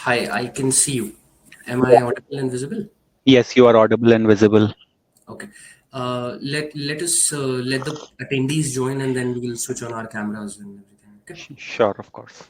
Hi, I can see you. Am I audible and visible? Yes, you are audible and visible. Okay. Let us let the attendees join, and then we'll switch on our cameras and everything. Okay. Sure, of course.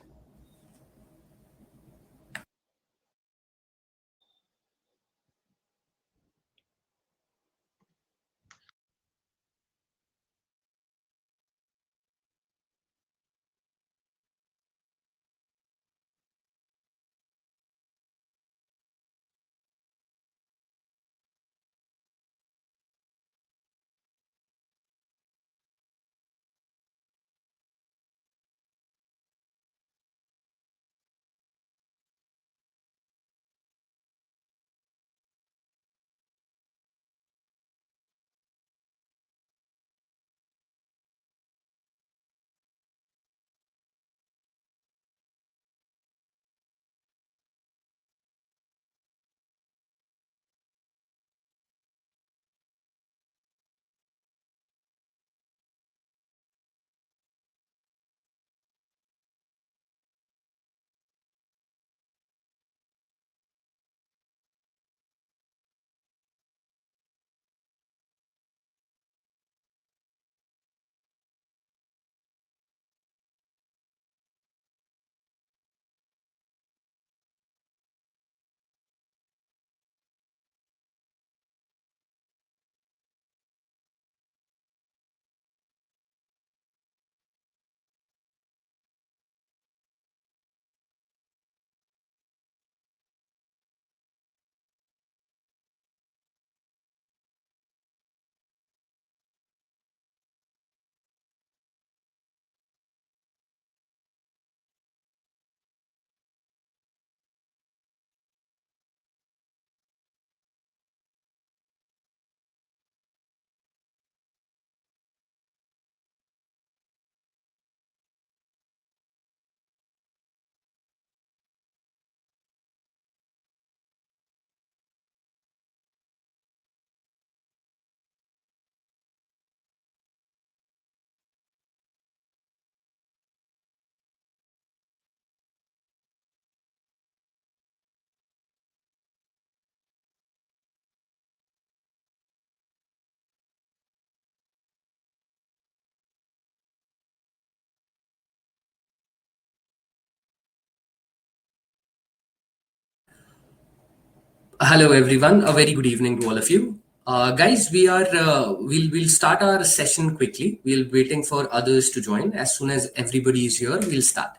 Hello, everyone. A very good evening to all of you. Guys, we'll start our session quickly. We're waiting for others to join. As soon as everybody is here, we'll start.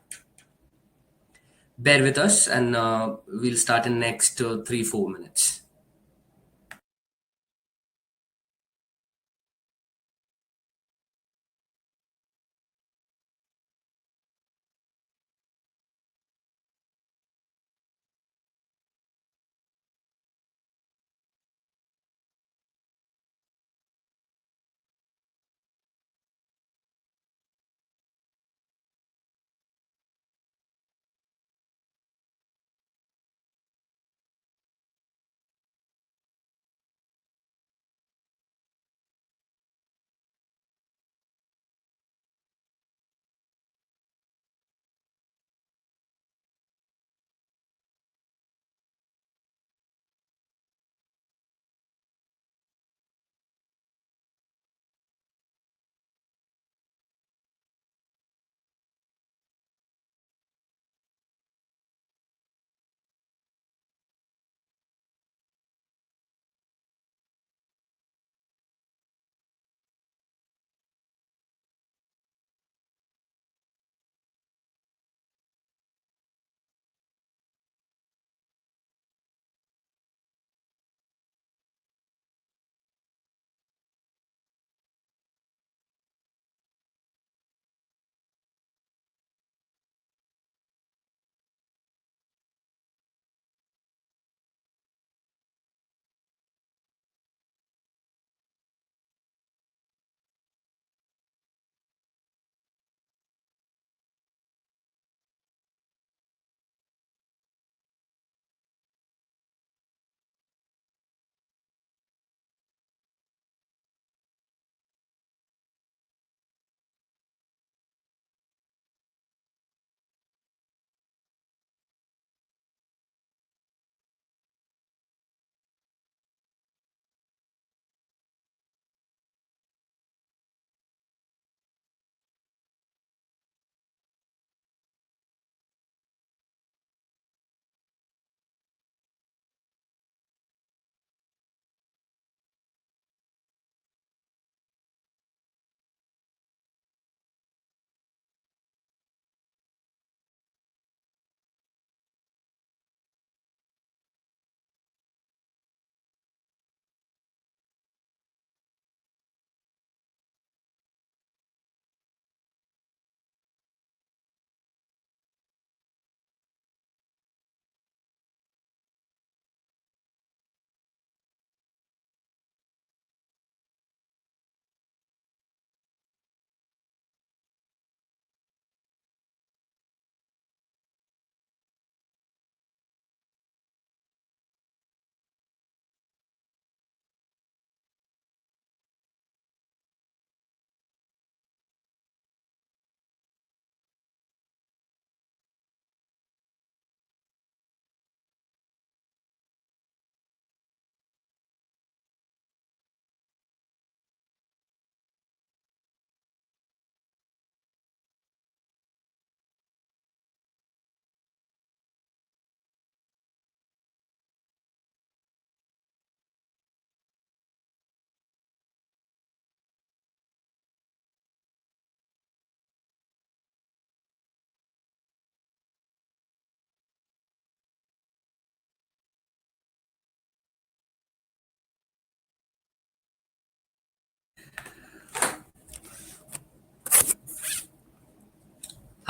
Bear with us, and we'll start in next 3-4 minutes.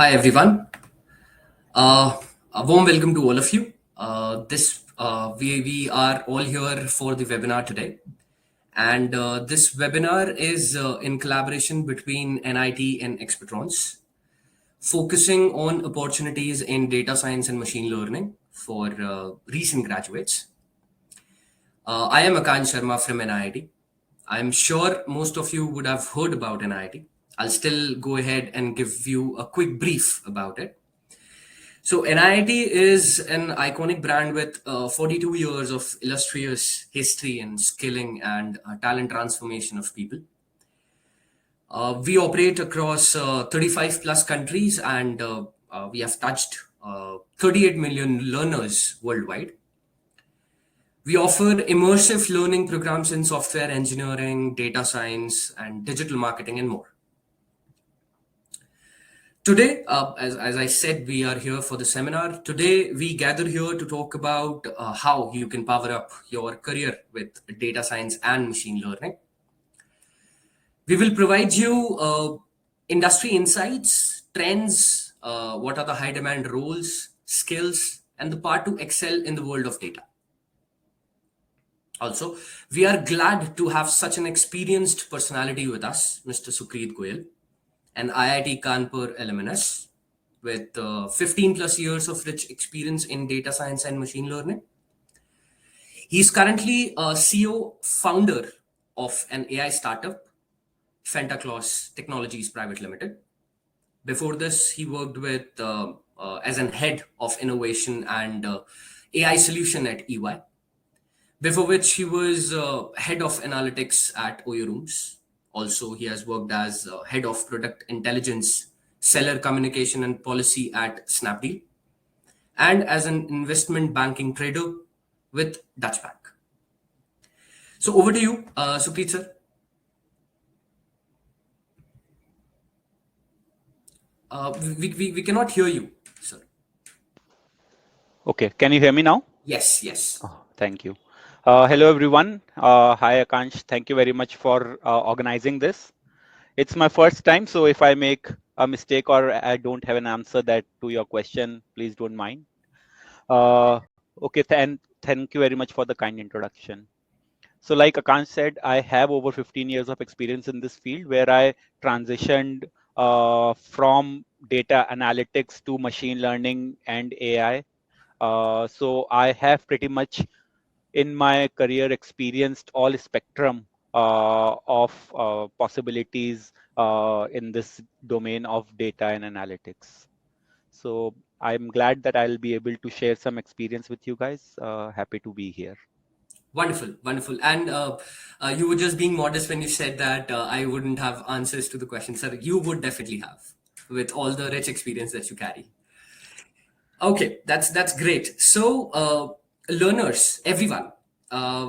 Hi, everyone. A warm welcome to all of you. We are all here for the webinar today. And this webinar is in collaboration between NIT and Expetrons, focusing on opportunities in data science and machine learning for recent graduates. I am Akansh Sharma from NIT. I'm sure most of you would have heard about NIT. I'll still go ahead and give you a quick brief about it. So NIT is an iconic brand with 42 years of illustrious history and skilling and talent transformation of people. We operate across 35 plus countries and we have touched 38 million learners worldwide. We offer immersive learning programs in software engineering, data science, and digital marketing, and more. Today, as I said, we are here for the seminar. Today, we gather here to talk about how you can power up your career with data science and machine learning. We will provide you industry insights, trends, what are the high demand roles, skills, and the part to excel in the world of data. Also, we are glad to have such an experienced personality with us, Mr. Sukrit Goel, an IIT Kanpur alumnus with 15 plus years of rich experience in data science and machine learning. He's currently a CEO founder of an AI startup, Fantaclaus Technologies Private Limited. Before this, he worked with as an head of innovation and AI solution at EY. Before which he was head of analytics at OYO Rooms. Also, he has worked as head of product intelligence, seller communication and policy at Snapdeal, and as an investment banking trader with Dutch Bank. So over to you, Sukrit sir. We cannot hear you, sir. Okay, can you hear me now? Yes, yes. Oh, thank you. Hello, everyone. Hi, Akansh. Thank you very much for organizing this. It's my first time, so if I make a mistake or I don't have an answer that to your question, please don't mind. Okay, thank you very much for the kind introduction. So like Akansh said, I have over 15 years of experience in this field where I transitioned from data analytics to machine learning and AI. So I have pretty much in my career experienced all spectrum of possibilities in this domain of data and analytics. So I'm glad that I'll be able to share some experience with you guys. Happy to be here. Wonderful, wonderful. And you were just being modest when you said that I wouldn't have answers to the questions. Sir, you would definitely have with all the rich experience that you carry. Okay, that's great. So, learners, everyone,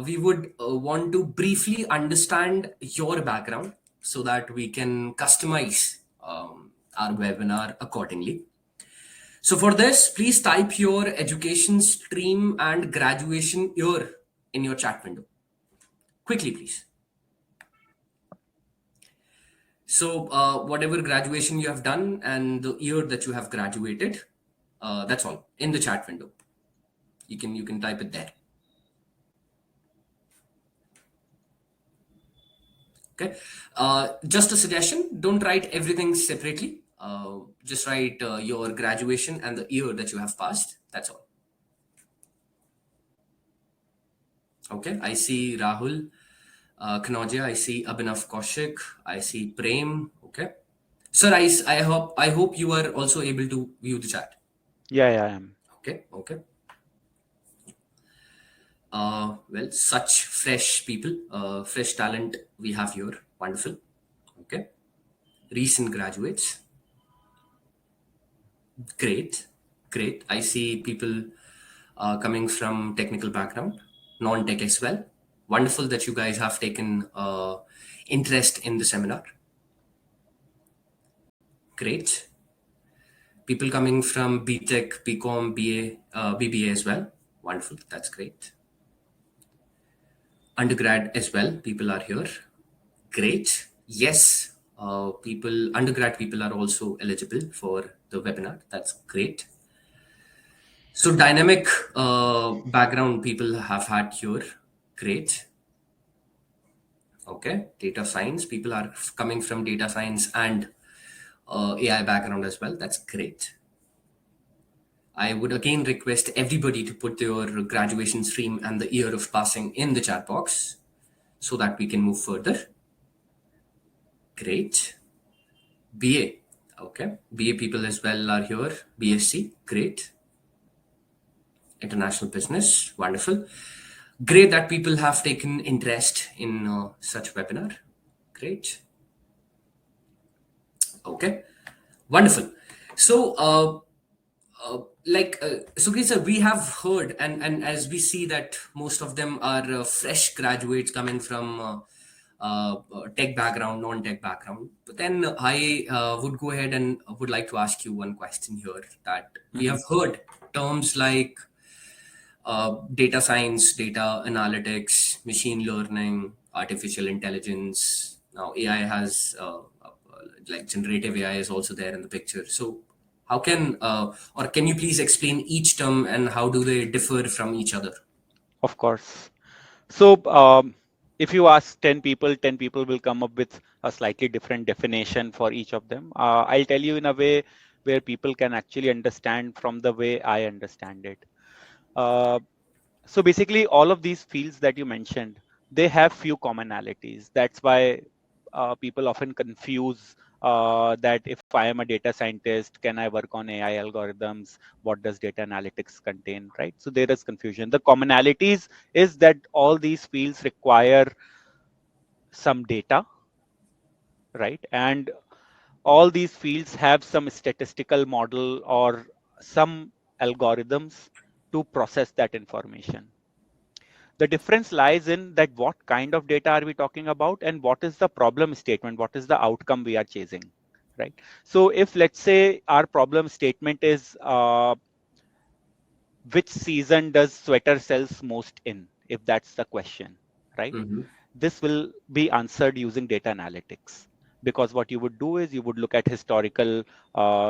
we would want to briefly understand your background so that we can customize our webinar accordingly. So, for this, please type your education stream and graduation year in your chat window. Quickly, please. So, whatever graduation you have done and the year that you have graduated, that's all in the chat window. You can type it there. Okay. Just a suggestion: don't write everything separately. Just write your graduation and the year that you have passed. That's all. Okay. I see Rahul Kanoja. I see Abhinav Kaushik. I see Prem. Okay. Sir, I hope you are also able to view the chat. Yeah, I am. Okay. Okay. Well, such fresh people, fresh talent we have here. Wonderful. Okay. Recent graduates. Great. Great. I see people coming from technical background, non-tech as well. Wonderful that you guys have taken interest in the seminar. Great. People coming from BTech, BCom, BA, BBA as well. Wonderful. That's great. Undergrad as well. People are here. Great. Yes. Undergrad people are also eligible for the webinar. That's great. So dynamic background people have had here. Great. Okay. Data science. People are coming from data science and AI background as well. That's great. I would again request everybody to put their graduation stream and the year of passing in the chat box so that we can move further. Great. BA. Okay. BA people as well are here. BSc. Great. International business. Wonderful. Great that people have taken interest in such webinar. Great. Okay. Wonderful. So, Sukrit sir, we have heard, and as we see that most of them are fresh graduates coming from tech background, non-tech background. But then I would go ahead and would like to ask you one question here that we have heard terms like data science, data analytics, machine learning, artificial intelligence. Now AI has like generative AI is also there in the picture. So how can or can you please explain each term and how do they differ from each other? Of course. So, if you ask 10 people, 10 people will come up with a slightly different definition for each of them. I'll tell you in a way where people can actually understand from the way I understand it. Uh, so basically, all of these fields that you mentioned, they have few commonalities. That's why people often confuse that if I am a data scientist, can I work on AI algorithms? What does data analytics contain, right? So there is confusion. The commonalities is that all these fields require some data, right? And all these fields have some statistical model or some algorithms to process that information. The difference lies in that what kind of data are we talking about and what is the problem statement, what is the outcome we are chasing, right? So if let's say our problem statement is which season does sweater sells most in, if that's the question, right? Mm-hmm. This will be answered using data analytics, because what you would do is you would look at historical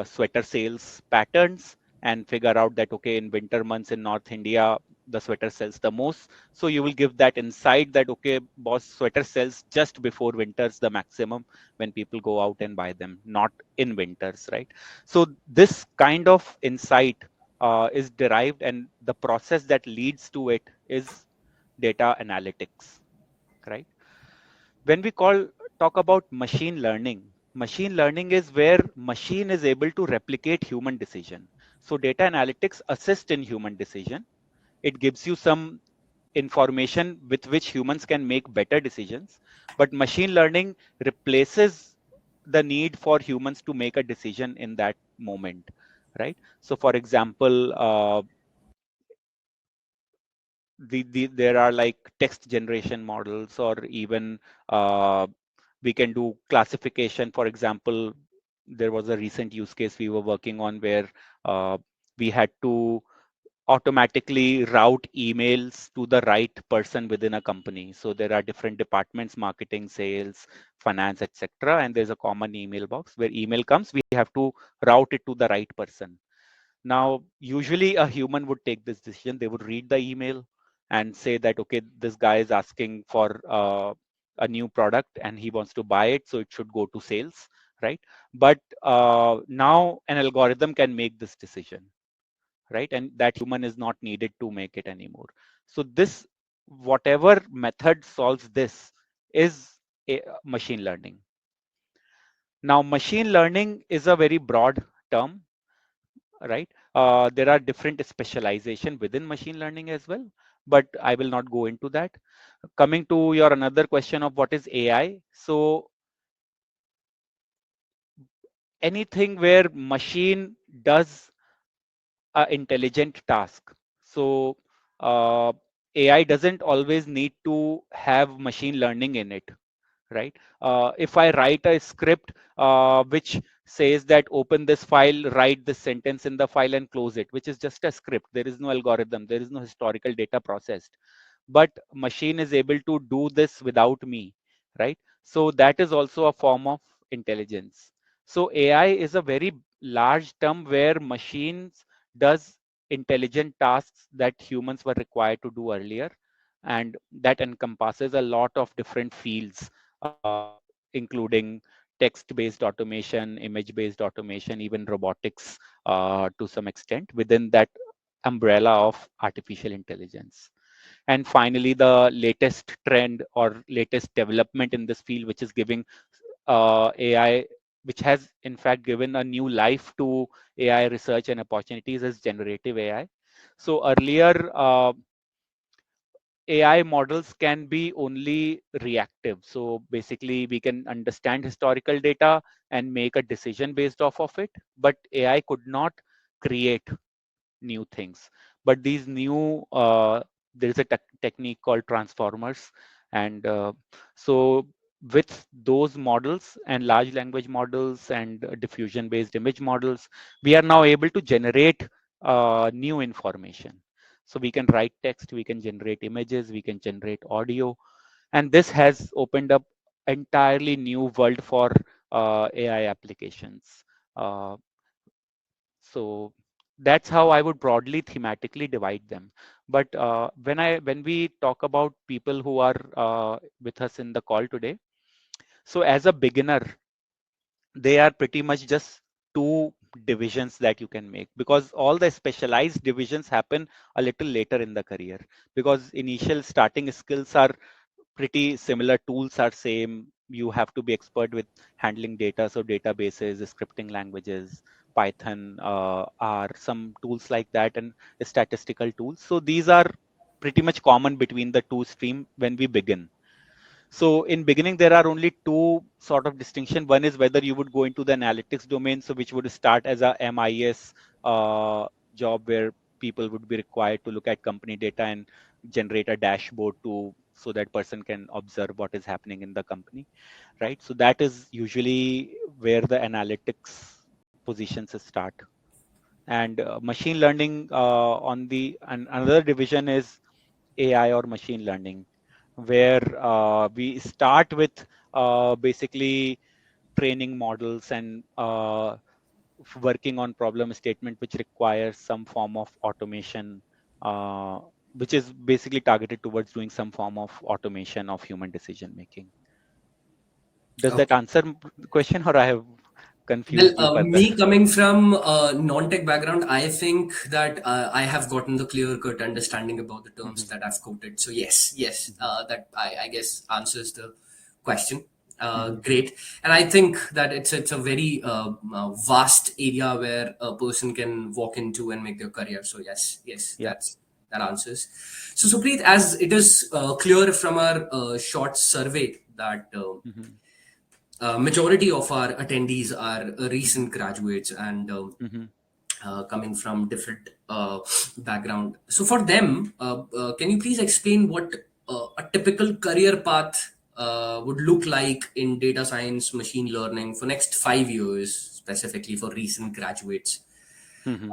sweater sales patterns and figure out that okay, in winter months in North India the sweater sells the most, so you will give that insight that okay boss, sweater sells just before winters the maximum, when people go out and buy them, not in winters, right? So this kind of insight is derived, and the process that leads to it is data analytics, right? When we talk about machine learning is where machine is able to replicate human decision. So data analytics assist in human decision. It gives you some information with which humans can make better decisions, but machine learning replaces the need for humans to make a decision in that moment, right? So for example, there are like text generation models, or even we can do classification. For example, there was a recent use case we were working on where we had to automatically route emails to the right person within a company. So there are different departments, marketing, sales, finance, etc., and there's a common email box where email comes, we have to route it to the right person. Now, usually a human would take this decision. They would read the email and say that, okay, this guy is asking for a new product and he wants to buy it, so it should go to sales, right? But now an algorithm can make this decision, right? And that human is not needed to make it anymore. So this, whatever method solves this, is machine learning. Now, machine learning is a very broad term, right? There are different specialization within machine learning as well, but I will not go into that. Coming to your another question of what is AI. So anything where machine does a intelligent task. So AI doesn't always need to have machine learning in it, right? If I write a script which says that open this file, write this sentence in the file and close it, which is just a script. There is no algorithm. There is no historical data processed. But machine is able to do this without me, right? So that is also a form of intelligence. So AI is a very large term where machines does intelligent tasks that humans were required to do earlier, and that encompasses a lot of different fields, including text-based automation, image-based automation, even robotics to some extent within that umbrella of artificial intelligence. And finally, the latest trend or latest development in this field, which is giving AI, which has in fact given a new life to AI research and opportunities, is generative AI. So earlier, AI models can be only reactive. So basically, we can understand historical data and make a decision based off of it, but AI could not create new things. But these new, there is a technique called transformers. And so with those models and large language models and diffusion based image models, we are now able to generate new information. So we can write text, we can generate images, we can generate audio. And this has opened up entirely new world for AI applications. Uh, so that's how I would broadly thematically divide them. But when we talk about people who are with us in the call today, so as a beginner, they are pretty much just two divisions that you can make, because all the specialized divisions happen a little later in the career, because initial starting skills are pretty similar, tools are same. You have to be expert with handling data, so databases, scripting languages, Python, are some tools like that, and statistical tools. So these are pretty much common between the two stream when we begin. So in beginning, there are only two sort of distinction. One is whether you would go into the analytics domain, so which would start as a MIS job where people would be required to look at company data and generate a dashboard to so that person can observe what is happening in the company, right? So that is usually where the analytics positions start. And machine learning on the and another division is AI or machine learning, where we start with basically training models and working on problem statement which requires some form of automation, uh, which is basically targeted towards doing some form of automation of human decision making. Does that Okay. answer the question, or I have Well, confused you further? me coming from a non-tech background, I think that I have gotten the clear-cut understanding about the terms Mhm, that I've quoted. So yes, yes, mhm, that I guess answers the question. mhm. Great, and I think that it's a very vast area where a person can walk into and make their career. So yes, yes, Yeah. that answers. So Mhm, Supreet, as it is clear from our short survey that mhm, majority of our attendees are mhm, recent graduates and mhm, coming from different background. So for them, can you please explain what a typical career path would look like in data science, machine learning for next 5 years, specifically for recent graduates? mhm.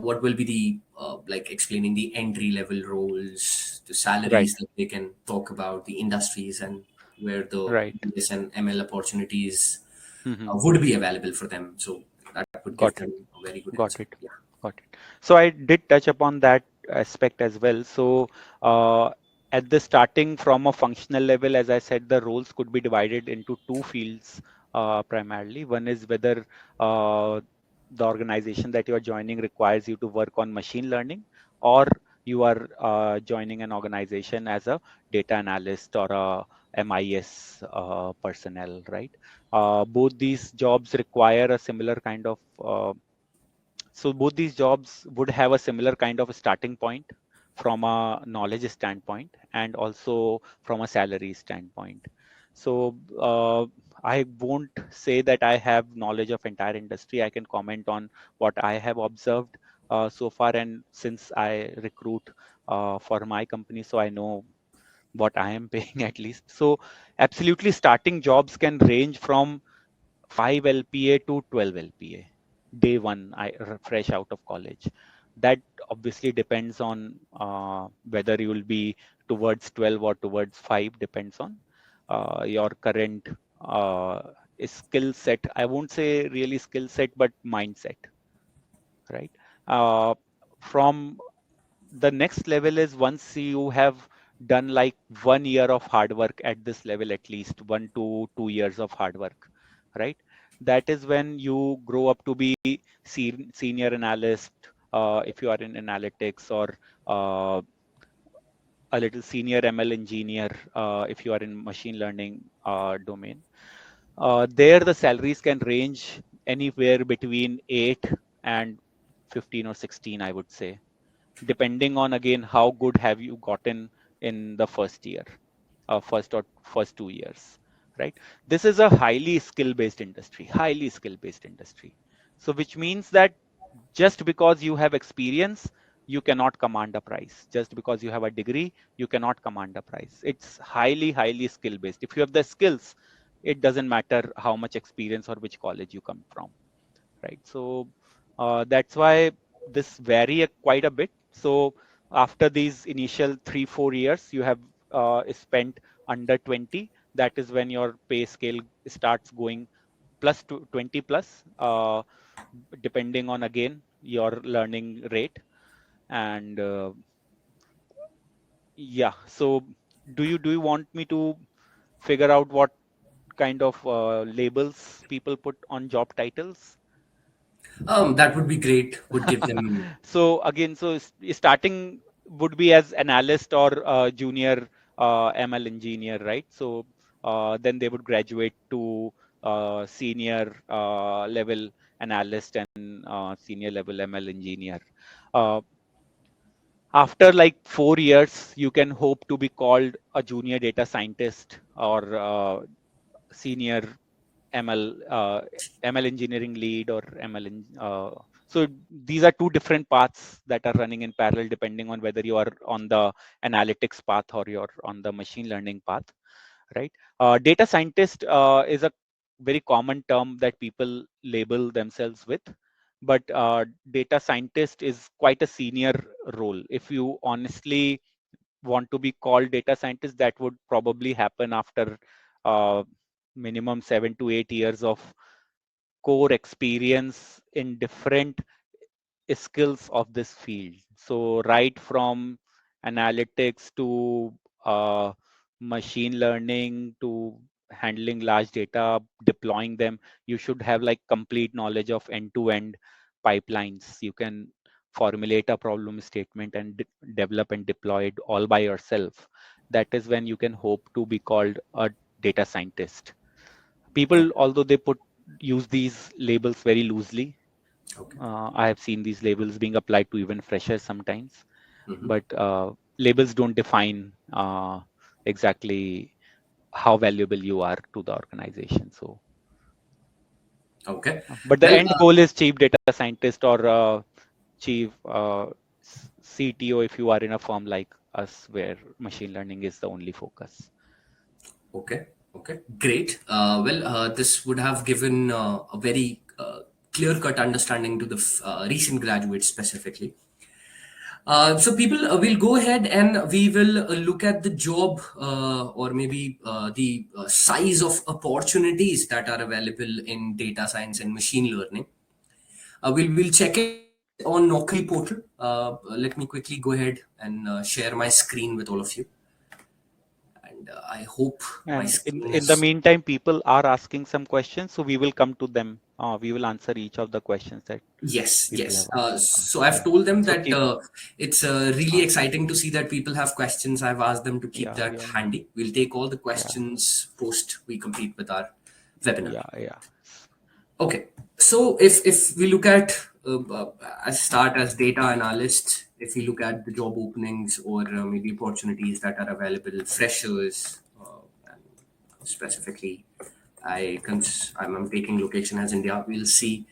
What will be the like explaining the entry level roles, the Right. salaries that they can talk about, the industries and where the Right. BS and ML opportunities Mhm. would be available for them. So that would give Got them a very good Got answer. it. Yeah. Got it. So I did touch upon that aspect as well. So at the starting from a functional level, as I said, the roles could be divided into two fields primarily. One is whether the organization that you are joining requires you to work on machine learning, or you are joining an organization as a data analyst or a MIS personnel, right? Both these jobs require a similar kind of so both these jobs would have a similar kind of a starting point from a knowledge standpoint and also from a salary standpoint. So I won't say that I have knowledge of entire industry. I can comment on what I have observed so far, and since I recruit for my company, so I know what I am paying at least. So absolutely, starting jobs can range from 5 LPA to 12 LPA. Day one, fresh out of college. That obviously depends on whether you will be towards 12 or towards 5, depends on your current uh, skill set. I won't say really skill set, but mindset, right? Uh, from the next level is once you have done like 1 year of hard work at this level, at least 1 to 2 years of hard work, right? That is when you grow up to be senior analyst, if you are in analytics, or uh, a little senior ML engineer, if you are in machine learning domain. There, the salaries can range anywhere between 8 and 15 or 16, I would say, depending on again how good have you gotten in the first year, first 2 years, right? This is a highly skill-based industry, highly skill-based industry. So which means that just because you have experience, you cannot command a price. Just because you have a degree, you cannot command a price. It's highly, highly skill-based. If you have the skills, it doesn't matter how much experience or which college you come from, right? So that's why this vary quite a bit. So after these initial 3 4 years, you have spent under 20. That is when your pay scale starts going plus to 20 plus, depending on again your learning rate. And yeah, so do you want me to figure out what kind of labels people put on job titles? That would be great. Would give them. So again, so starting would be as analyst or junior ML engineer, right? So then they would graduate to senior level analyst and senior level ML engineer. Uh, After like 4 years, you can hope to be called a junior data scientist or senior ML engineering lead or so these are two different paths that are running in parallel depending on whether you are on the analytics path or you're on the machine learning path, right? Data scientist is a very common term that people label themselves with, but data scientist is quite a senior role. If you honestly want to be called data scientist, that would probably happen after uh, minimum 7 to 8 years of core experience in different skills of this field. So right from analytics to machine learning to handling large data, deploying them, you should have like complete knowledge of end-to-end pipelines. You can formulate a problem statement and develop and deploy it all by yourself. That is when you can hope to be called a data scientist. People, Okay. although they use these labels very loosely, Okay. I have seen these labels being applied to even freshers sometimes, Hmm. but labels don't define exactly how valuable you are to the organization. So, Okay. but the Well, end goal is chief data scientist or chief CTO if you are in a firm like us where machine learning is the only focus. okay. Okay. Great. Well, this would have given a very clear-cut understanding to the recent graduates specifically. So people will go ahead and we will look at the job or maybe the size of opportunities that are available in data science and machine learning. We'll check it on Naukri portal. Let me quickly go ahead and share my screen with all of you. And I hope my And screen in the is. meantime, people are asking some questions, so we will come to them. We will answer each of the questions that Yes, people have yes. So asked. I've Yeah. told them So that keep. it's really exciting to see that people have questions. I've asked them to keep Yeah. that Yeah. handy. We'll take all the Yeah. questions post we complete with our webinar. Yeah. Yeah. Okay, so if we look at as start as data analyst, if we look at the job openings or maybe opportunities that are available, freshers, and specifically, I'm taking location as India. We'll see.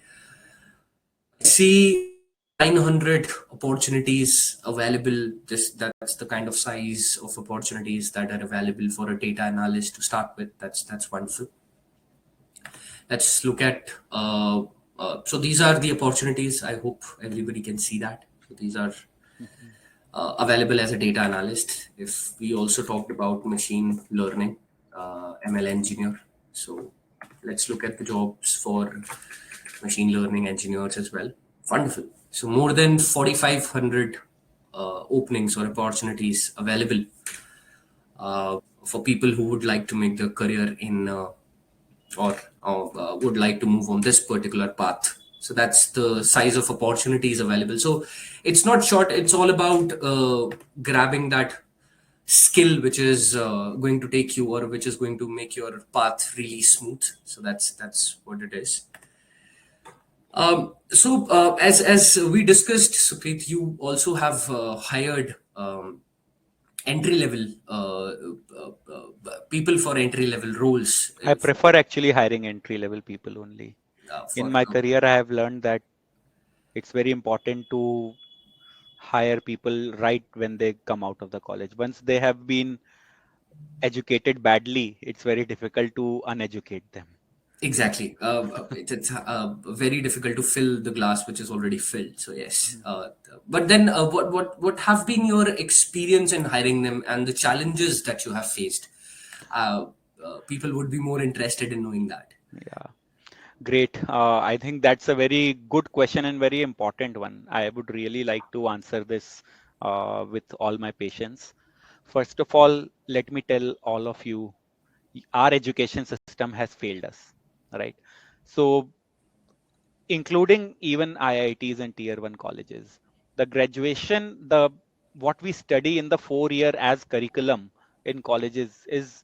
I see over 900 opportunities available. That's the kind of size of opportunities that are available for a data analyst to start with. That's wonderful. Let's look at. So these are the opportunities. I hope everybody can see that. So these are Mhm. available as a data analyst. If we also talked about machine learning, ML engineer. So let's look at the jobs for machine learning engineers as well. Wonderful. So more than 4,500 openings or opportunities available for people who would like to make their career in or would like to move on this particular path. So that's the size of opportunities available. So it's not short. It's all about grabbing that skill which is going to take you or which is going to make your path really smooth. So that's what it is. As we discussed, Sukrit, you also have hired entry level people for entry level roles I for prefer actually hiring entry level people only. In for my career, I have learned that it's very important to hire people right when they come out of the college. Once they have been educated badly, it's very difficult to uneducate them. exactly. It's very difficult to fill the glass which is already filled. So yes. Mhm. But then, what have been your experience in hiring them and the challenges that you have faced? Uh, People would be more interested in knowing that. Yeah, great. I think that's a very good question and very important one. I would really like to answer this with all my patience. First of all, let me tell all of you, our education system has failed us, right? So, including even IITs and tier one colleges, the graduation, the what we study in the 4 year as curriculum in colleges is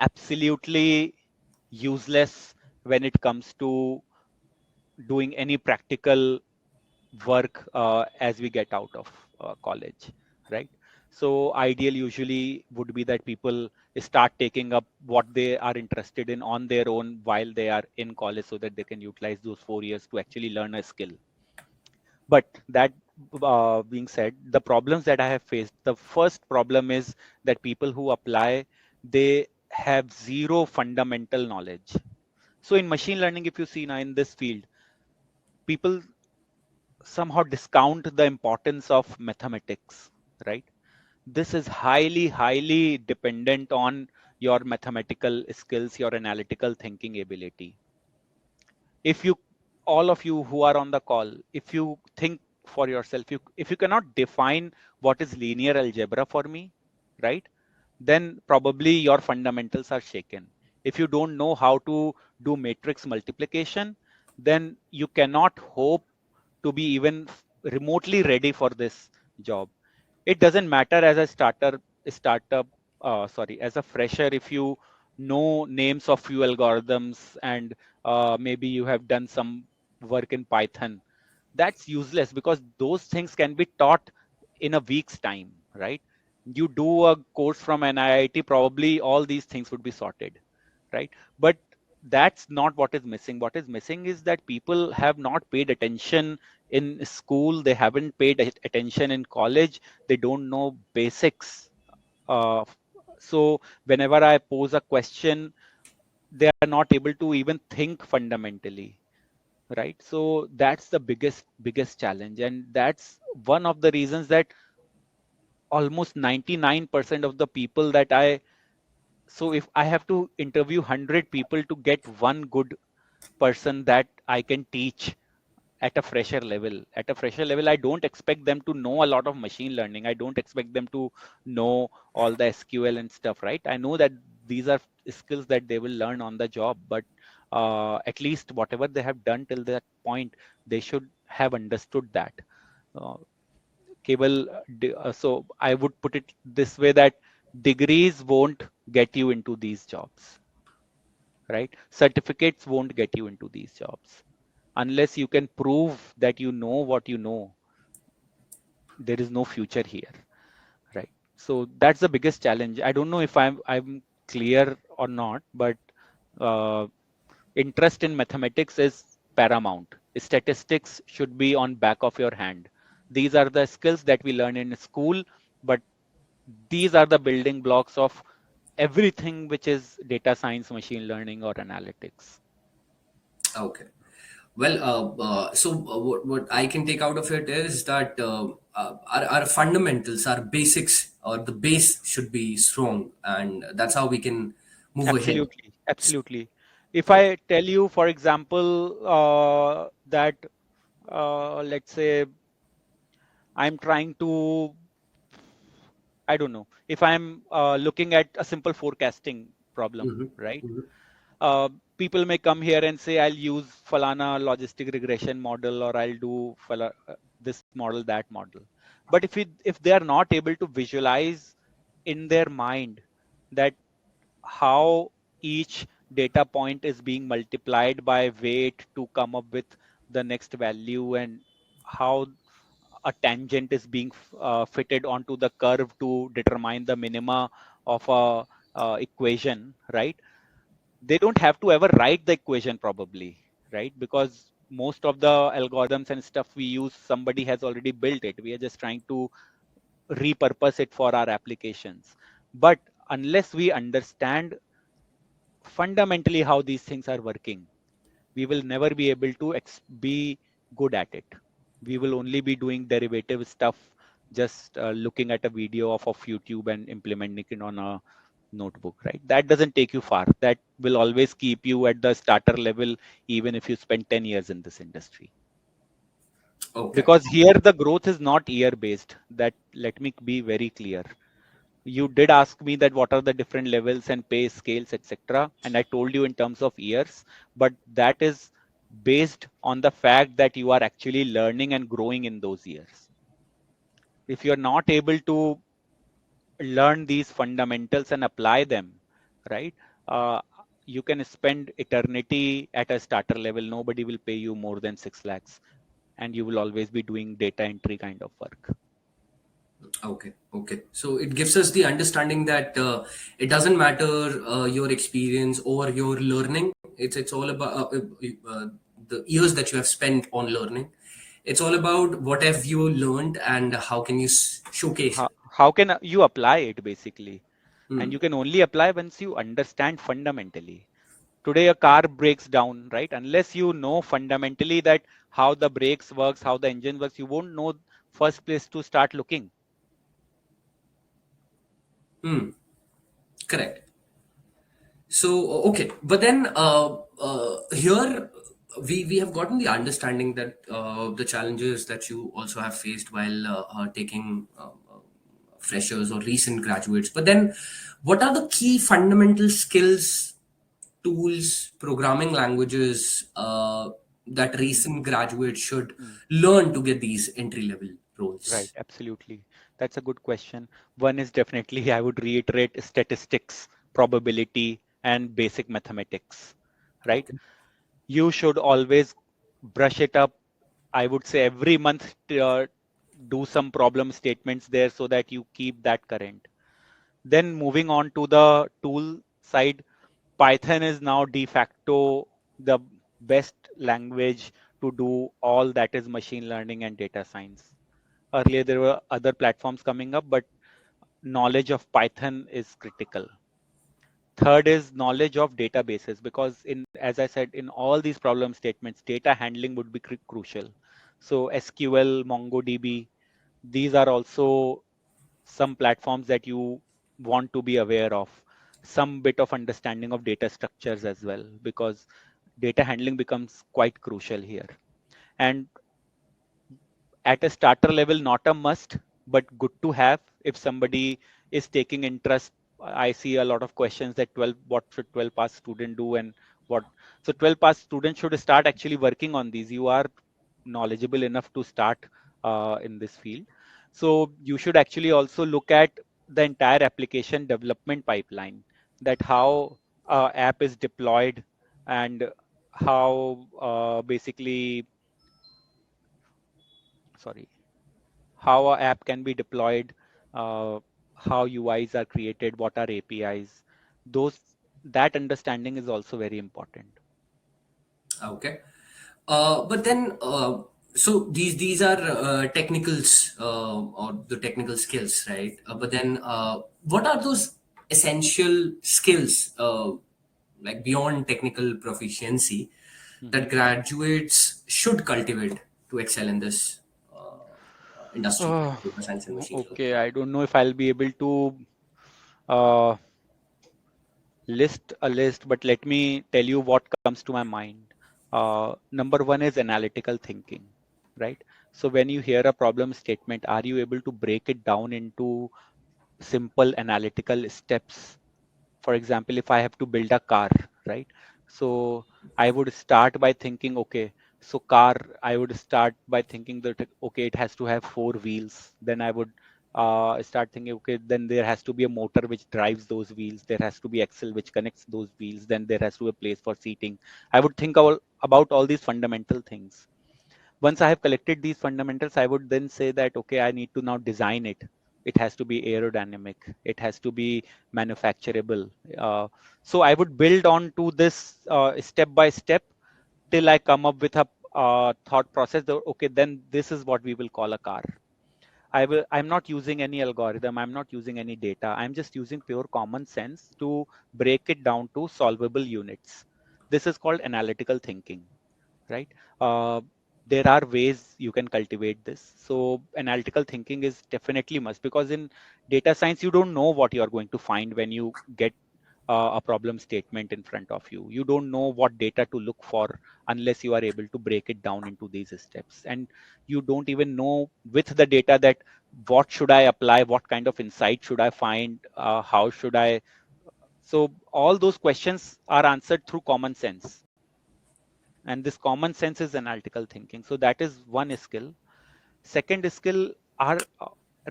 absolutely useless when it comes to doing any practical work as we get out of college, right? So ideal usually would be that people start taking up what they are interested in on their own while they are in college so that they can utilize those 4 years to actually learn a skill. But that being said, the problems that I have faced, the first problem is that people who apply, they have zero fundamental knowledge. So in machine learning, if you see now in this field, people somehow discount the importance of mathematics, right? This is highly, highly dependent on your mathematical skills, your analytical thinking ability. If you, all of you who are on the call, if you think for yourself, if you cannot define what is linear algebra for me, right, then probably your fundamentals are shaken. If you don't know how to do matrix multiplication, then you cannot hope to be even remotely ready for this job. It doesn't matter as a startup, sorry, as a fresher, if you know names of few algorithms and maybe you have done some work in Python. That's useless because those things can be taught in a week's time, right? You do a course from an IIT, probably all these things would be sorted, right? But that's not what is missing. What is missing is that people have not paid attention in school, they haven't paid attention in college, they don't know basics. Uh, so whenever I pose a question, they are not able to even think fundamentally, right? So that's the biggest challenge, and that's one of the reasons that almost 99% of the people that I, so if I have to interview 100 people to get one good person that I can teach at a fresher level, I don't expect them to know a lot of machine learning, I don't expect them to know all the SQL and stuff, right? I know that these are skills that they will learn on the job, but at least whatever they have done till that point, they should have understood that. uh, so I would put it this way, that degrees won't get you into these jobs, right? Certificates won't get you into these jobs. Unless you can prove that you know what you know, there is no future here, right? So that's the biggest challenge. I don't know if I'm clear or not, but uh, interest in mathematics is paramount. Statistics should be on back of your hand. These are the skills that we learn in school, but these are the building blocks of everything which is data science, machine learning, or analytics. Okay. Well, what I can take out of it is that our fundamentals, our basics, or the base should be strong, and that's how we can move ahead. Absolutely, absolutely. If I tell you, for example, that let's say I'm trying to, I don't know, if I'm looking at a simple forecasting problem, Hmm. right? Hmm. uh, People may come here and say, I'll use Falana logistic regression model, or I'll do this model, that model. But if they are not able to visualize in their mind that how each data point is being multiplied by weight to come up with the next value, and how a tangent is being fitted onto the curve to determine the minima of a equation, right? They don't have to ever write the equation probably, right? Because most of the algorithms and stuff we use, somebody has already built it. We are just trying to repurpose it for our applications. But unless we understand fundamentally how these things are working, we will never be able to be good at it. We will only be doing derivative stuff, just looking at a video of YouTube and implementing it on a notebook, right? That doesn't take you far. That will always keep you at the starter level, even if you spend 10 years in this industry. Okay. Because here the growth is not year based. That, let me be very clear. You did ask me that what are the different levels and pay scales, etc. And I told you in terms of years, but that is based on the fact that you are actually learning and growing in those years. If you're not able to learn these fundamentals and apply them, right? Uh, you can spend eternity at a starter level. Nobody will pay you more than 6 lakhs, and you will always be doing data entry kind of work. Okay, okay. So it gives us the understanding that it doesn't matter your experience or your learning. It's all about the years that you have spent on learning. It's all about what have you learned and how can you showcase it. How can you apply it basically? And Hmm. you can only apply once you understand fundamentally. Today a car breaks down, right? Unless you know fundamentally that how the brakes works, how the engine works, you won't know first place to start looking. Hmm. Correct. So okay, but then here we have gotten the understanding that the challenges that you also have faced while taking freshers or recent graduates. But then, what are the key fundamental skills, tools, programming languages that Mm, recent graduates should mm. learn to get these entry level Right, roles? absolutely. That's a good question. One is definitely, I would reiterate, statistics, probability, and basic mathematics, right? Okay. You should always brush it up. I would say every month, do some problem statements there so that you keep that current. Then moving on to the tool side, Python is now de facto the best language to do all that is machine learning and data science. Earlier, there were other platforms coming up, but knowledge of Python is critical. Third is knowledge of databases, because as I said, in all these problem statements, data handling would be crucial. So SQL, MongoDB, these are also some platforms that you want to be aware of. Some bit of understanding of data structures as well, because data handling becomes quite crucial here. And at a starter level, not a must, but good to have if somebody is taking interest. I see a lot of questions that 12, what should 12 pass student do, and what, so 12 pass student should start actually working on these. You are knowledgeable enough to start in this field. So you should actually also look at the entire application development pipeline, that how app is deployed, and how basically, sorry, how a app can be deployed, uh, how UIs are created, what are APIs. Those, that understanding is also very important. Okay. But then, so these are technicals or the technical skills, right? But Mhm, then, what are those essential skills, like beyond technical proficiency, mhm. that graduates should cultivate to excel in this industry, Oh, data science and machine learning? okay, I don't know if I'll be able to uh, list a list, but let me tell you what comes to my mind. Number one is analytical thinking, right? So when you hear a problem statement, are you able to break it down into simple analytical steps? For example, if I have to build a car, right? So I would start by thinking, okay, so car, I would start by thinking that, okay, it has to have four wheels. Then I would start thinking, okay, then there has to be a motor which drives those wheels. There has to be axle which connects those wheels. Then there has to be a place for seating. I would think about all these fundamental things. Once I have collected these fundamentals, I would then say that, okay, I need to now design it. It has to be aerodynamic. It has to be manufacturable. So I would build on to this step by step till I come up with a thought process. Okay, then this is what we will call a car. I'm not using any algorithm. I'm not using any data. I'm just using pure common sense to break it down to solvable units. This is called analytical thinking, right? Uh, there are ways you can cultivate this. So analytical thinking is definitely must, because in data science, you don't know what you are going to find when you get a problem statement in front of you. You don't know what data to look for unless you are able to break it down into these steps. And you don't even know with the data that what should I apply, what kind of insight should I find, how should I. So all those questions are answered through common sense, and this common sense is analytical thinking. So that is one skill. Second skill are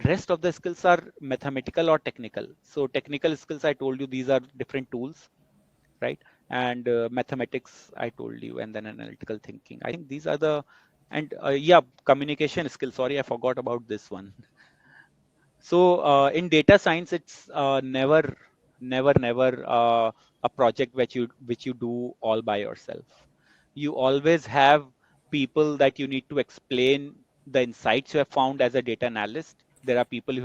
rest of the skills are mathematical or technical. So technical skills, I told you, these are different tools, right? And mathematics, I told you, and then analytical thinking, I think these are the. And yeah, communication skills, sorry, I forgot about this one. So in data science, it's never a project which you do all by yourself. You always have people that you need to explain the insights you have found as a data analyst. There are people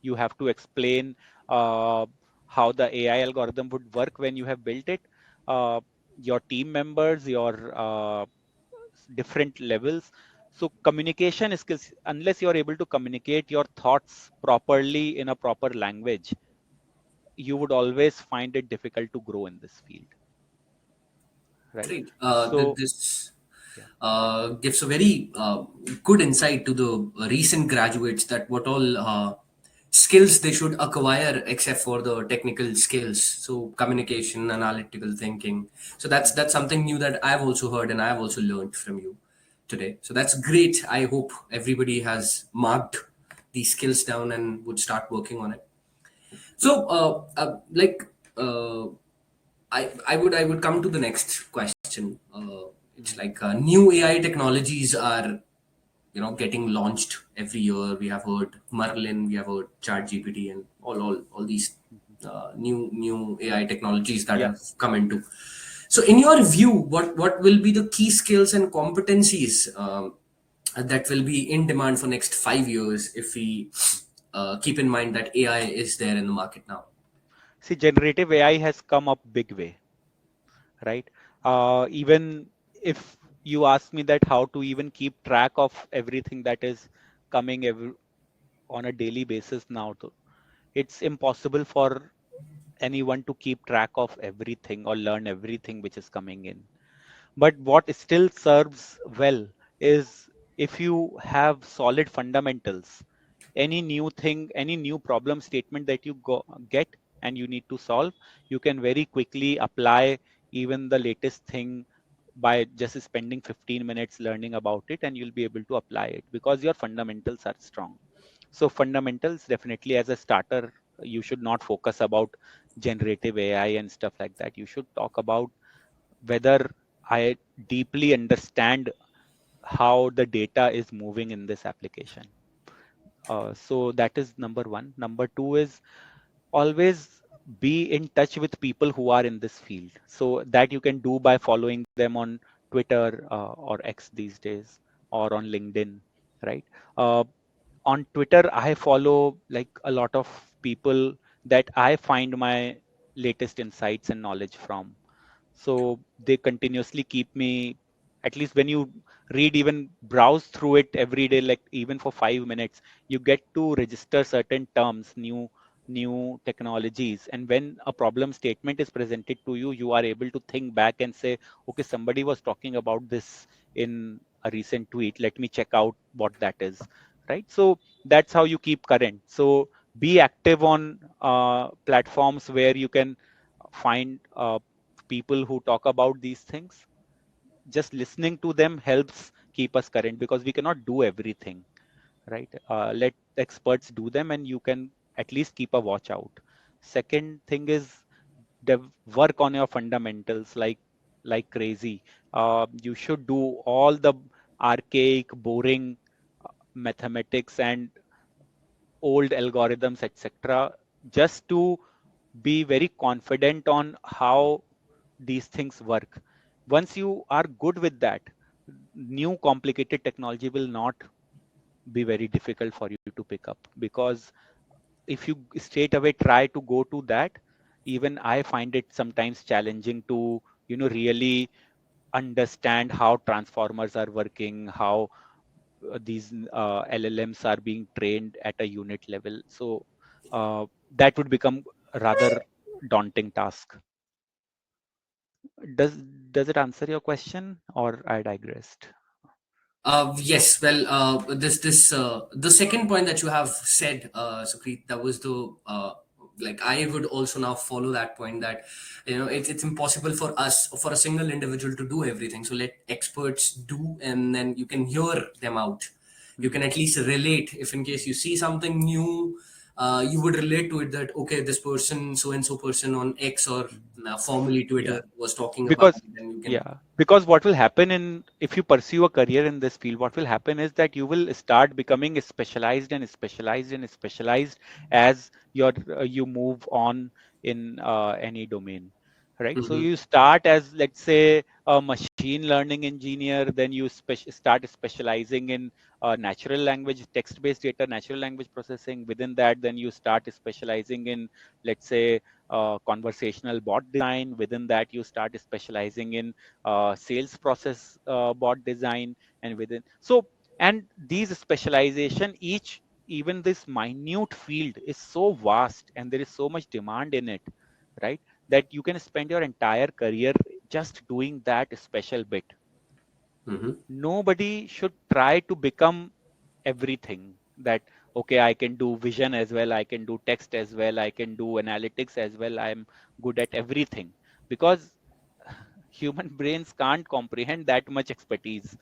you have to explain uh, how the AI algorithm would work when you have built it. Uh, your team members, your different levels. So communication skills, unless you're able to communicate your thoughts properly in a proper language, you would always find it difficult to grow in this field, right? Great. So This yeah. gives a very good insight to the recent graduates that what all skills they should acquire except for the technical skills. So communication, analytical thinking. So that's Mhm. something new that I've also heard and I've also learned from you today. So that's great. I hope everybody has marked these skills down and would start working on it. So, uh, I would come to the next question. It's like new AI technologies are getting launched every year. We have heard Merlin, we have heard ChatGPT, and all these Mhm. new AI technologies that Yeah. have come into. So, in your view, what will be the key skills and competencies that will be in demand for next 5 years if we keep in mind that AI is there in the market now? See, generative AI has come up big way, right? Even if you ask me that how to even keep track of everything that is coming on a daily basis now, it's impossible for anyone to keep track of everything or learn everything which is coming in. But what still serves well is if you have solid fundamentals, any new thing, any new problem statement that you get and you need to solve, you can very quickly apply even the latest thing by just spending 15 minutes learning about it, and you'll be able to apply it because your fundamentals are strong. So fundamentals, definitely, as a starter, you should not focus about generative AI and stuff like that. You should talk about whether I deeply understand how the data is moving in this application. So that is number one. Number two is always be in touch with people who are in this field. So that you can do by following them on Twitter or X these days, or on LinkedIn, right? Uh, on Twitter, I follow like a lot of people that I find my latest insights and knowledge from. So they continuously keep me, at least when you read, even browse through it every day, like even for 5 minutes, you get to register certain terms, new new technologies, and when a problem statement is presented to you, you are able to think back and say, okay, somebody was talking about this in a recent tweet, let me check out what that is, right? So that's how you keep current. So be active on platforms where you can find people who talk about these things. Just listening to them helps keep us current, because we cannot do everything, right? Let experts do them, and you can at least keep a watch out. Second thing is, work on your fundamentals like crazy. You should do all the archaic, boring mathematics and old algorithms, etc., just to be very confident on how these things work. Once you are good with that, new complicated technology will not be very difficult for you to pick up, because if you straight away try to go to that, even I find it sometimes challenging to really understand how transformers are working, how these LLMs are being trained at a unit level. So that would become a rather daunting task. Does it answer your question, or I digressed? Yes, well, the second point that you have said, Sukrit, that was the like I would also now follow that point that it's impossible for us, for a single individual, to do everything. So let experts do, and then you can hear them out. You can Mhm. at least relate if in case you see something new. You would relate to it that okay, this person, so and so person on X or formerly Yeah. Twitter was talking about because it, then you can. yeah, because what will happen, in if you pursue a career in this field, what will happen is that you will start becoming specialized and specialized and specialized as you move on in any domain, right? So Mhm. you start as, let's say, a machine learning engineer, then you start specializing in natural language, text based data, natural language processing. Within that, then you start specializing in, let's say, conversational bot design. Within that, you start specializing in sales process bot design. And within, so, and these specialization, each, even this minute field is so vast, and there is so much demand in it, right, that you can spend your entire career just doing that special bit. Mhm. Nobody should try to become everything. That, okay, I can do vision as well, I can do text as well, I can do analytics as well, I'm good at everything, because human brains can't comprehend that much expertise.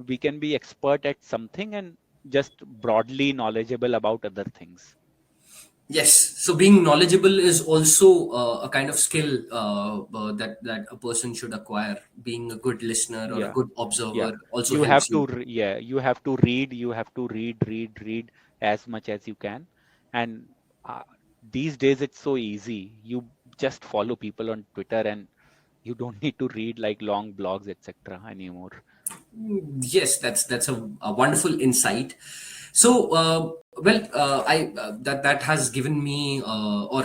We can be expert at something and just broadly knowledgeable about other things. Yes, so being knowledgeable is also a kind of skill that a person should acquire. Being a good listener or a Yeah. good Yeah, observer also you have helps you. yeah, you have to read, read as much as you can. And uh, these days it's so easy. You just follow people on Twitter, and you don't need to read like long blogs, etc. anymore. Yes, that's a wonderful insight. So, I that has given me, or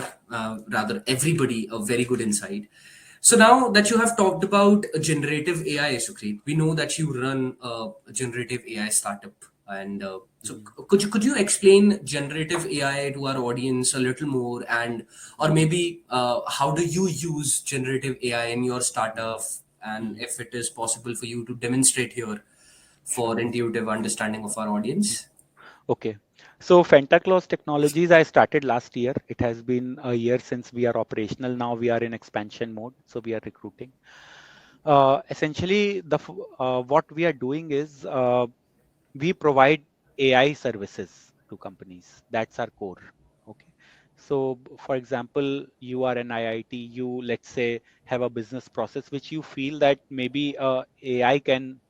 rather, everybody a very good insight. So now that you have talked about generative AI, Sukrit, we know that you run a generative AI startup, and Mhm. could you explain generative AI to our audience a little more, and or maybe how do you use generative AI in your startup, and Mhm. if it is possible for you to demonstrate here for intuitive understanding of our Mhm. audience. Okay. So Fantaclaus Technologies, I started last year. It has been a year since we are operational. Now we are in expansion mode, so we are recruiting. Essentially, what we are doing is, we provide AI services to companies. That's our core. Okay. So, for example, you are an IIT, you, let's say, have a business process which you feel that maybe AI can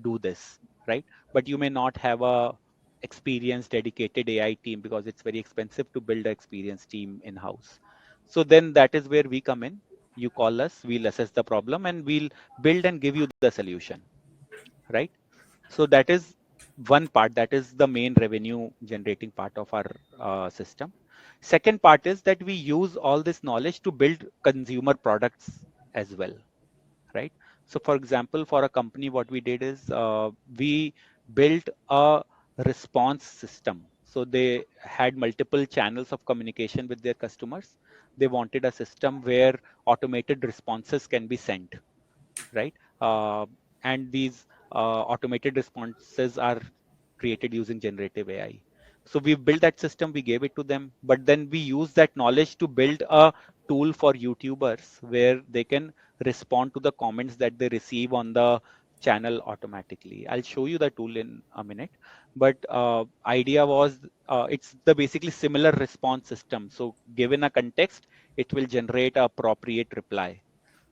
do this, right? But you may not have a experienced dedicated AI team, because it's very expensive to build an experienced team in house. So then that is where we come in. You call us, we'll assess the problem, and we'll build and give you the solution, right? So that is one part, that is the main revenue generating part of our system. Second part is that we use all this knowledge to build consumer products as well, right? So for example, for a company, what we did is, we built a response system. So they had multiple channels of communication with their customers. They wanted a system where automated responses can be sent, right? And these automated responses are created using generative AI. So we built that system, we gave it to them, but then we use that knowledge to build a tool for YouTubers where they can respond to the comments that they receive on the channel automatically. I'll show you the tool in a minute, but idea was it's the basically similar response system. So given a context, it will generate a appropriate reply.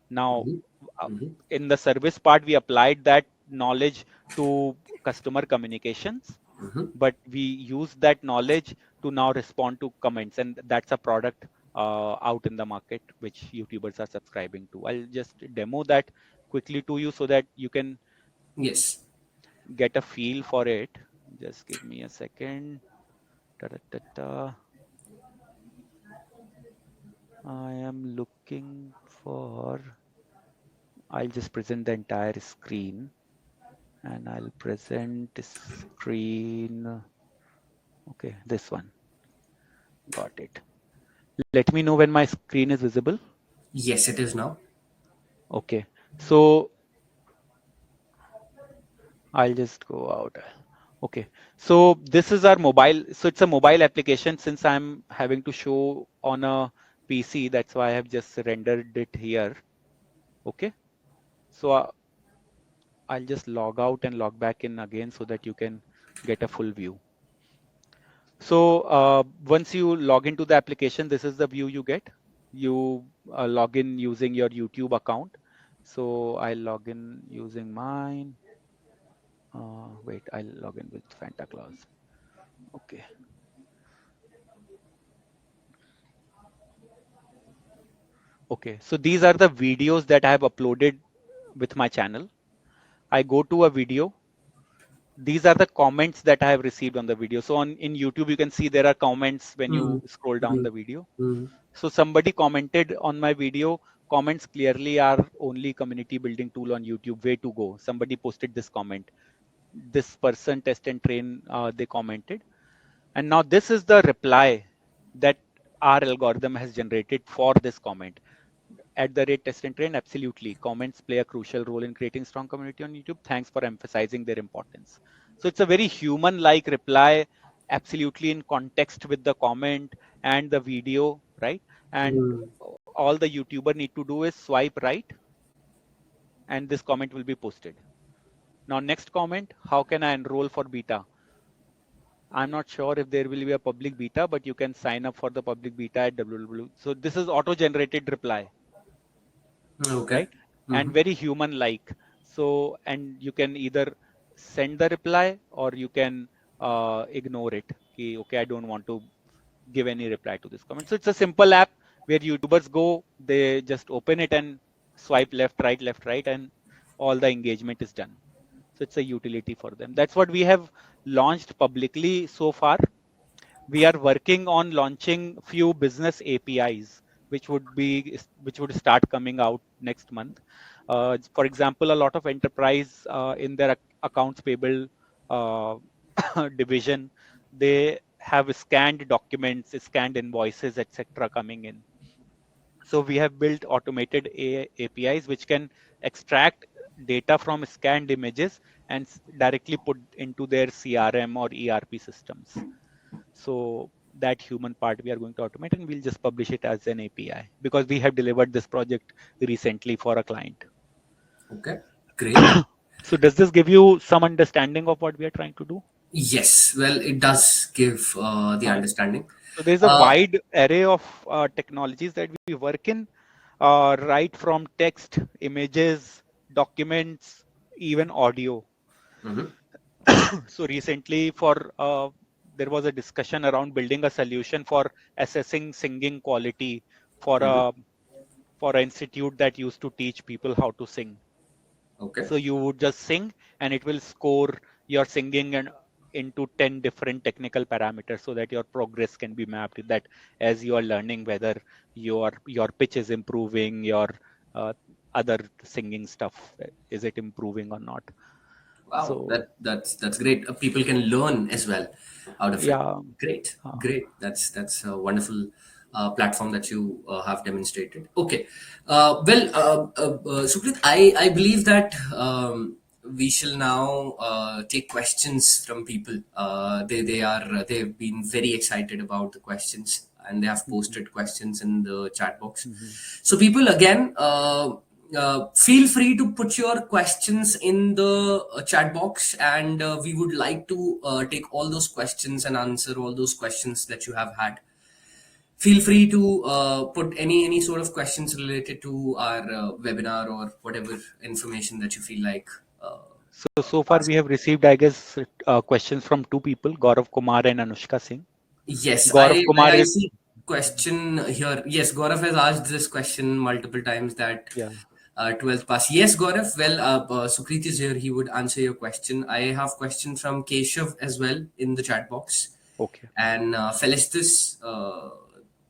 Now, Mm-hmm. uh, Mm-hmm. in the service part, we applied that knowledge to customer communications, Mm-hmm. but we use that knowledge to now respond to comments, and that's a product out in the market which YouTubers are subscribing to. I'll just demo that quickly to you so that you can Yes. get a feel for it. Just give me a second. Ta-da-ta-ta. I am looking for. I'll just present the entire screen. And I'll present screen. Okay, this one. Got it. Let me know when my screen is visible. Yes, it is now. Okay. So I'll just go out. Okay. So this is our mobile. So it's a mobile application since I'm having to show on a PC. That's why I have just rendered it here. Okay. So I'll just log out and log back in again so that you can get a full view. So once you log into the application, this is the view you get. You log in using your YouTube account. So I'll log in using mine. Wait, I'll log in with Fantaclaus. Okay. Okay. So these are the videos that I have uploaded with my channel. I go to a video. These are the comments that I have received on the video. So on in YouTube, you can see there are comments when Mm-hmm. you scroll down the video. Mm-hmm. So somebody commented on my video. Comments clearly are only community building tool on YouTube. Way to go. Somebody posted this comment. This person test and train, they commented. And now this is the reply that our algorithm has generated for this comment. At the rate test and train, absolutely. Comments play a crucial role in creating strong community on YouTube. Thanks for emphasizing their importance. So it's a very human-like reply, absolutely in context with the comment and the video, right? And Mm-hmm. all the YouTuber need to do is swipe right, and this comment will be posted. Now, next comment, how can I enroll for beta? I'm not sure if there will be a public beta, but you can sign up for the public beta at www. So this is auto-generated reply, Okay. right? And Mm-hmm. very human-like. So, and you can either send the reply or you can ignore it. Okay, I don't want to give any reply to this comment. So it's a simple app where YouTubers go, they just open it and swipe left, right, and all the engagement is done. So it's a utility for them. That's what we have launched publicly so far. We are working on launching few business APIs, which would start coming out next month. For example, a lot of enterprise in their accounts payable uh, division, they have scanned documents, scanned invoices, etc. coming in. So we have built automated APIs which can extract data from scanned images and directly put into their CRM or ERP systems. So that human part we are going to automate, and we'll just publish it as an API because we have delivered this project recently for a client. Okay. Great. So does this give you some understanding of what we are trying to do? Yes. Well, it does give the Uh, understanding. so there's a Uh, wide array of technologies that we work in, right from text, images, documents, even audio. mhm, So recently, for there was a discussion around building a solution for assessing singing quality for mhm. for an institute that used to teach people how to sing. Okay. So you would just sing and it will score your singing and into 10 different technical parameters so that your progress can be mapped that as you are learning whether your pitch is improving, your uh, other singing stuff is it improving or not. Wow, So that's great. People can learn as well out of it. yeah, Great, uh, great. That's a wonderful platform that you have demonstrated. Okay, Sukrit, I believe that we shall now take questions from people. They've been very excited about the questions, and they have mhm, posted questions in the chat box. mhm. So people again. Feel free to put your questions in the chat box, and we would like to take all those questions and answer all those questions that you have had. Feel free to put any sort of questions related to our webinar or whatever information that you feel like uh, So far we asking. have received, I guess, questions from two people, Gaurav Kumar and Anushka Singh. Yes, Gaurav Kumar I is, see question here. Yes, Gaurav has asked this question multiple times that yeah, 12th pass. Yes, Gaurav. Well, Sukrit is here. He would answer your question. I have question from Keshav as well in the chat box. okay. And Felicitas,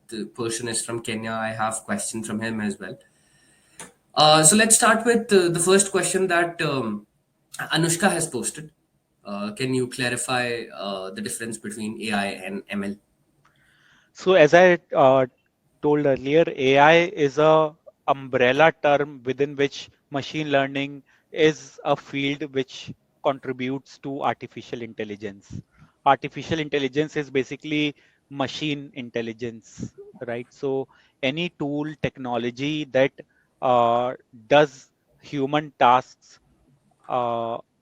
the person is from Kenya. I have question from him as well. So let's start with the first question that Anushka has posted. Can you clarify the difference between AI and ML? So as I told earlier, AI is a umbrella term within which machine learning is a field which contributes to artificial intelligence. Artificial intelligence is basically machine intelligence, right? So any tool, technology that uh, does human tasks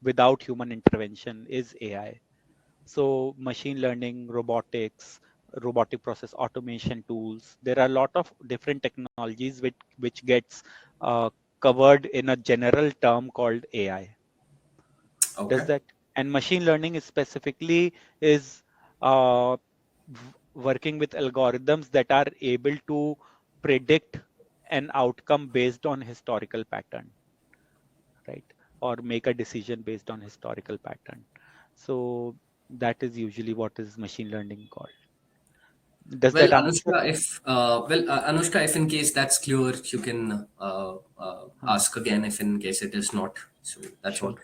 without human intervention is AI. So machine learning, robotics, robotic process automation tools, there are a lot of different technologies which gets uh, covered in a general term called AI. Does Okay. that? And machine learning is specifically is uh, working with algorithms that are able to predict an outcome based on historical pattern, right? Or make a decision based on historical pattern. So that is usually what is machine learning called. Does Well, that answer your question? Anushka, if in case that's clear, you can Huh, ask again if in case it is not. So that's all. sure.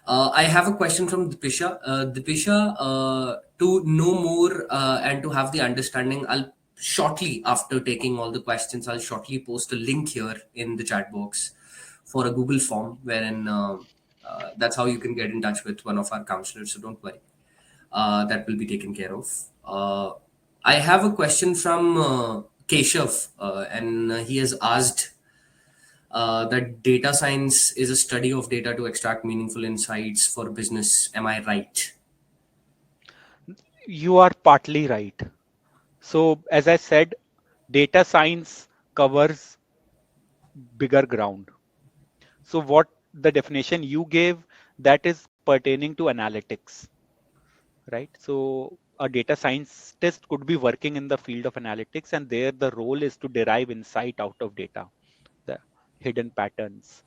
I have a question from Dipisha. Dipisha, to know more and to have the understanding, I'll shortly after taking all the questions, I'll shortly post a link here in the chat box for a Google form wherein that's how you can get in touch with one of our counselors. So don't worry, that will be taken care of. I have a question from Keshav, and he has asked that data science is a study of data to extract meaningful insights for business. Am I right? You are partly right. So as I said, data science covers bigger ground. So what the definition you gave, that is pertaining to analytics, right? So a data scientist could be working in the field of analytics, and there the role is to derive insight out of data, the hidden patterns.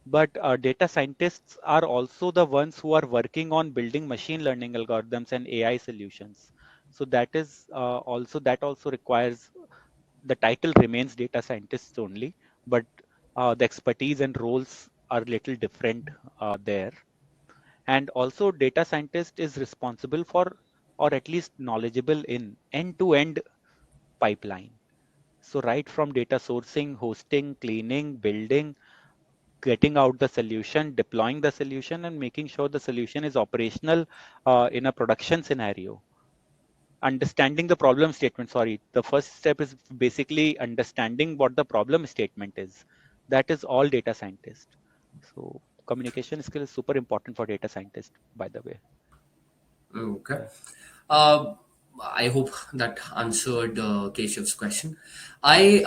But data scientists are also the ones who are working on building machine learning algorithms and AI solutions. So that is that also requires, the title remains data scientists only, but the expertise and roles are little different there. And also data scientist is responsible for, or at least knowledgeable in, end-to-end pipeline. So right from data sourcing, hosting, cleaning, building, getting out the solution, deploying the solution, and making sure the solution is operational in a production scenario. Understanding the problem statement, sorry, the first step is basically understanding what the problem statement is. That is all data scientist. So communication skill is super important for data scientist, by the way. Okay. Yeah. Uh, I hope that answered Keshav's question. I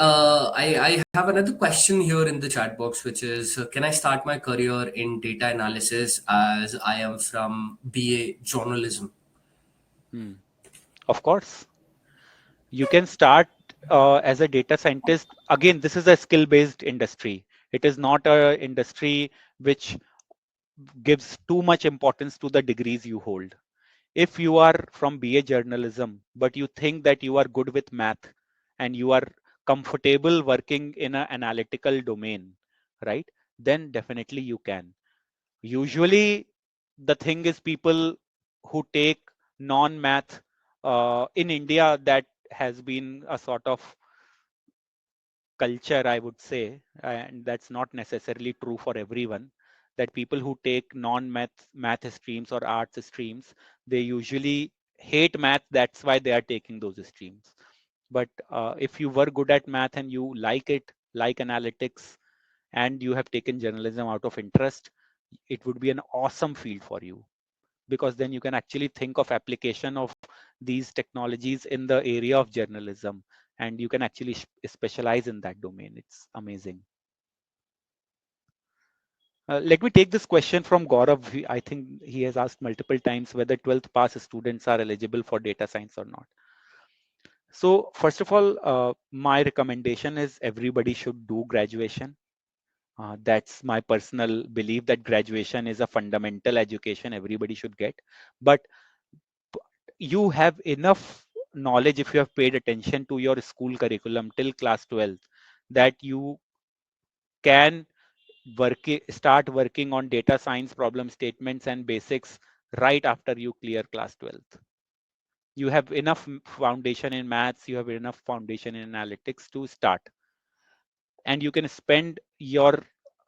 have another question here in the chat box, which is can I start my career in data analysis as I am from BA journalism? Hmm. Of course, you can start as a data scientist. Again, this is a skill based industry. It is not a industry which gives too much importance to the degrees you hold. If you are from BA journalism, but you think that you are good with math and you are comfortable working in an analytical domain, right? Then definitely you can. Usually, the thing is, people who take non-math in India, that has been a sort of culture, I would say, and that's not necessarily true for everyone. That people who take non-math streams or arts streams, they usually hate math. That's why they are taking those streams. But if you were good at math and you like it, like analytics, and you have taken journalism out of interest, it would be an awesome field for you, because then you can actually think of application of these technologies in the area of journalism, and you can actually specialize in that domain. It's amazing. Let me take this question from Gaurav. I think he has asked multiple times whether 12th pass students are eligible for data science or not. So first of all, my recommendation is everybody should do graduation. That's my personal belief, that graduation is a fundamental education everybody should get. But you have enough knowledge, if you have paid attention to your school curriculum till class 12th, that you can start working on data science problem statements and basics right after you clear class 12th. You have enough foundation in maths, you have enough foundation in analytics to start, and you can spend your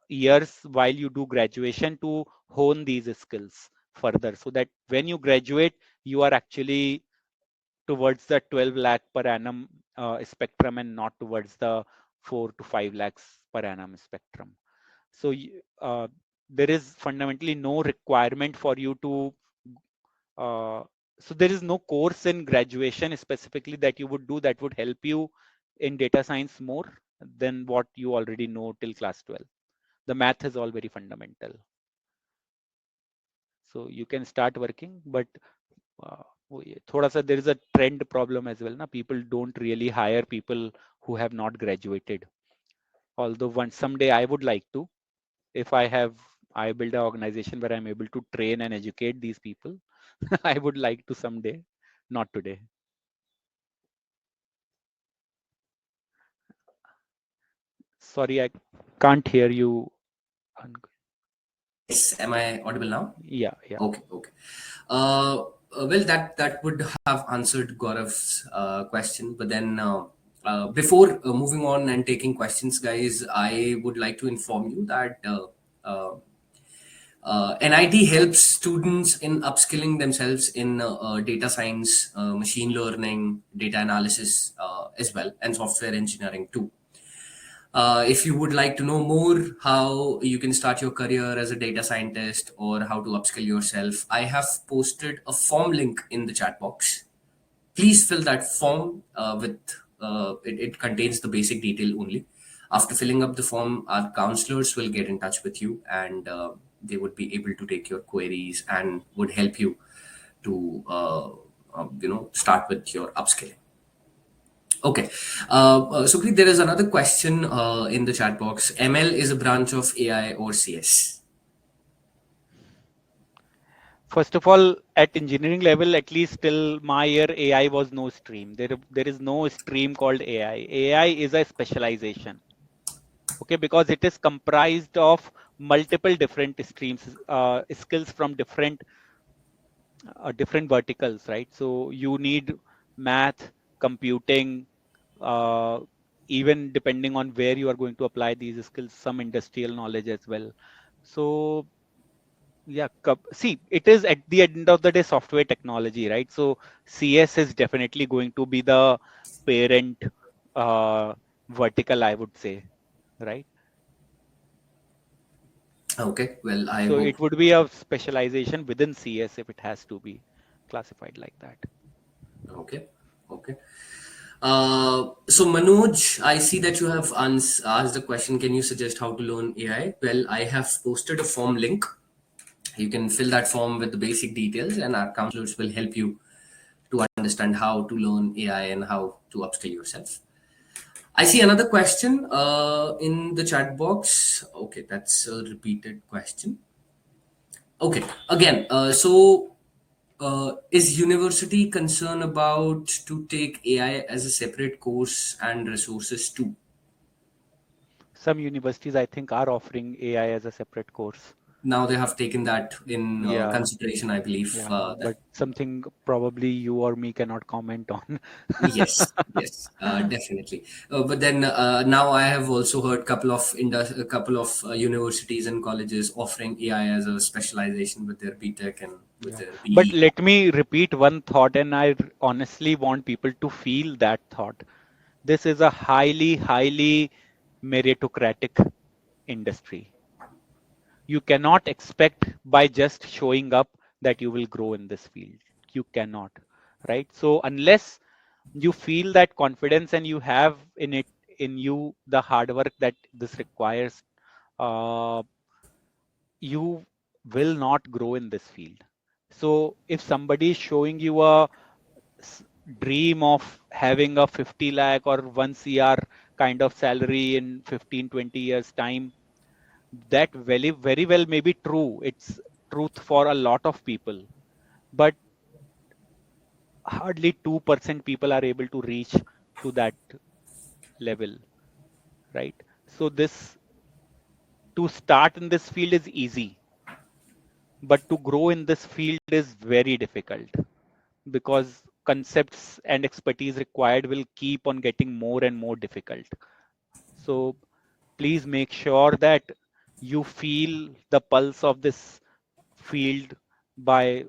years while you do graduation to hone these skills further, so that when you graduate, you are actually towards the 12 lakh per annum spectrum, and not towards the 4 to 5 lakhs per annum spectrum. So there is fundamentally no requirement for you to uh, so there is no course in graduation specifically that you would do that would help you in data science more than what you already know till class 12. The math is all very fundamental. So you can start working, but thoda sa there is a trend problem as well. Na? People don't really hire people who have not graduated. Although someday I would like to, if I build an organization where I'm able to train and educate these people, I would like to someday, not today. Sorry, I can't hear you. Yes, am I audible now? Yeah, yeah. Okay, okay. Well, that would have answered Gaurav's question, but then before moving on and taking questions, guys, I would like to inform you that NIT helps students in upskilling themselves in data science, machine learning, data analysis as well, and software engineering too. If you would like to know more how you can start your career as a data scientist or how to upskill yourself, I have posted a form link in the chat box. Please fill that form it contains the basic detail only. After filling up the form, our counselors will get in touch with you, and they would be able to take your queries and would help you to start with your upskilling. Okay. Sukrit, there is another question in the chat box. ML is a branch of AI or CS? First of all, at engineering level, at least till my year, AI was no stream. There is no stream called AI. AI is a specialization. Okay, because it is comprised of multiple different streams, skills from different verticals, right? So you need math, computing, uh, even depending on where you are going to apply these skills, some industrial knowledge as well. So yeah, see, it is at the end of the day software technology, right? So CS is definitely going to be the parent uh, vertical, I would say, right? Okay. Well, I So hope. it would be a specialization within CS if it has to be classified like that. Okay. Okay. So Manoj, I see that you have asked the question. Can you suggest how to learn AI? Well, I have posted a form link. You can fill that form with the basic details, and our counselors will help you to understand how to learn AI and how to upskill yourself. I see another question in the chat box. Okay, that's a repeated question. Okay, again, is university concerned about to take AI as a separate course and resources too? Some universities, I think, are offering AI as a separate course. now they have taken that in Yeah, consideration, I believe. yeah, That but something probably you or me cannot comment on. Yes, yes, definitely. But then now I have also heard a couple of universities and colleges offering AI as a specialization with their BTech and with Yeah, their but BE. let me repeat one thought, and honestly want people to feel that thought. This is a highly, highly meritocratic industry. You cannot expect by just showing up that you will grow in this field. You cannot, right? So unless you feel that confidence and you have in you the hard work that this requires, uh, you will not grow in this field. So if somebody is showing you a s- dream of having a 50 lakh or 1 cr kind of salary in 15, 20 years time, that very well may be true. It's truth for a lot of people, but hardly 2% people are able to reach to that level, right? So this to start in this field is easy, but to grow in this field is very difficult because concepts and expertise required will keep on getting more and more difficult. So please make sure that you feel the pulse of this field by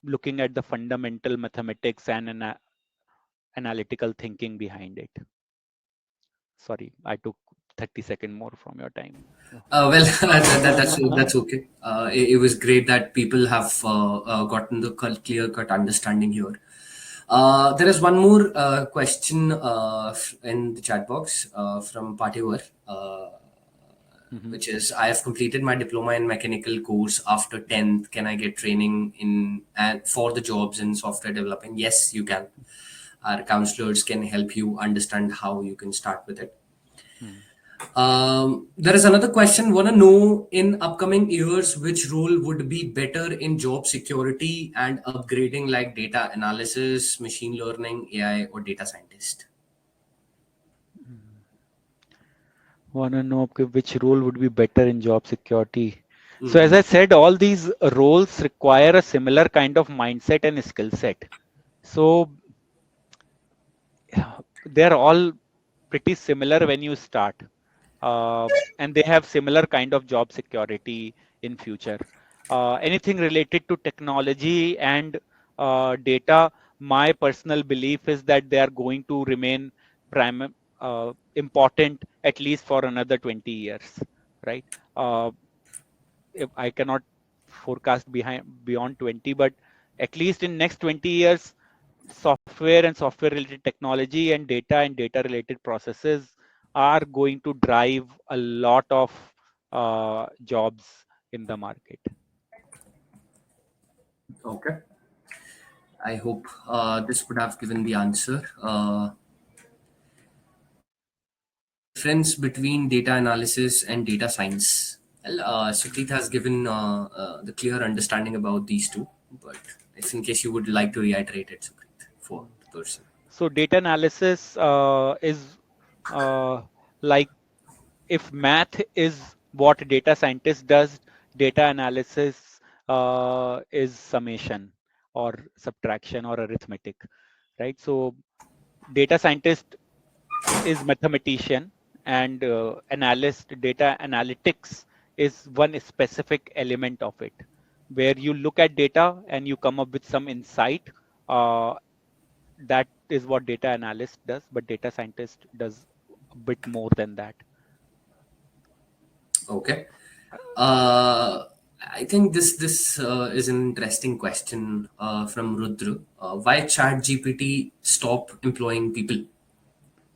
looking at the fundamental mathematics and analytical thinking behind it. Sorry, I took 30-second more from your time. Well, that's okay. It was great that people have gotten the clear cut understanding here. There is one more question in the chat box from Pativar, Mhm. which is, I have completed my diploma in mechanical course after 10th. Can I get training in and for the jobs in software developing? Yes, you can. Our counselors can help you understand how you can start with it. Hmm. There is another question. Want to know in upcoming years which role would be better in job security and upgrading, like data analysis, machine learning, AI, or data scientist? Want to know which role would be better in job security? So, as Hmm. I said, all these roles require a similar kind of mindset and skill set. So, they're all pretty similar when you start, uh, and they have similar kind of job security in future. Anything related to technology and data, my personal belief is that they are going to remain important at least for another 20 years, right? Uh, if I cannot forecast beyond 20, but at least in next 20 years, software and software related technology and data related processes are going to drive a lot of jobs in the market. Okay. I hope this would have given the answer. Difference between data analysis and data science. Well, Sukrit has given the clear understanding about these two, but if in case you would like to reiterate it, Sukrit, for the person. So data analysis is uh, like if math is what data scientist does, data analysis is summation or subtraction or arithmetic, right? So data scientist is mathematician and analyst data analytics is one specific element of it where you look at data and you come up with some insight. uh, that is what data analyst does, but data scientist does a bit more than that. Okay. Uh, I think this is an interesting question from Rudra. Why Chat GPT stop employing people?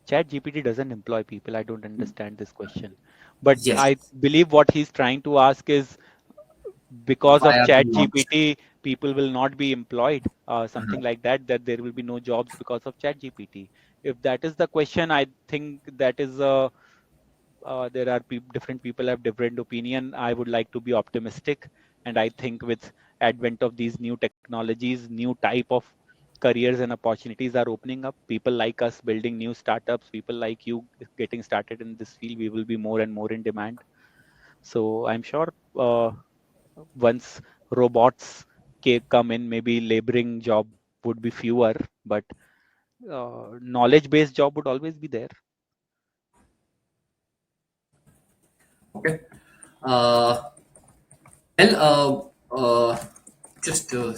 Chat GPT doesn't employ people. I don't understand this question, but Yes. I believe what he's trying to ask is because Why of are they chat not? gpt people will not be employed, something like that, that there will be no jobs because of chat gpt. If that is the question, I think that is a there are different people have different opinion. I would like to be optimistic, and I think with advent of these new technologies, new type of careers and opportunities are opening up. People like us building new startups, people like you getting started in this field, we will be more and more in demand. So I'm sure. Once robots come in, maybe laboring job would be fewer, but knowledge-based job would always be there. Okay. Uh, well, just okay.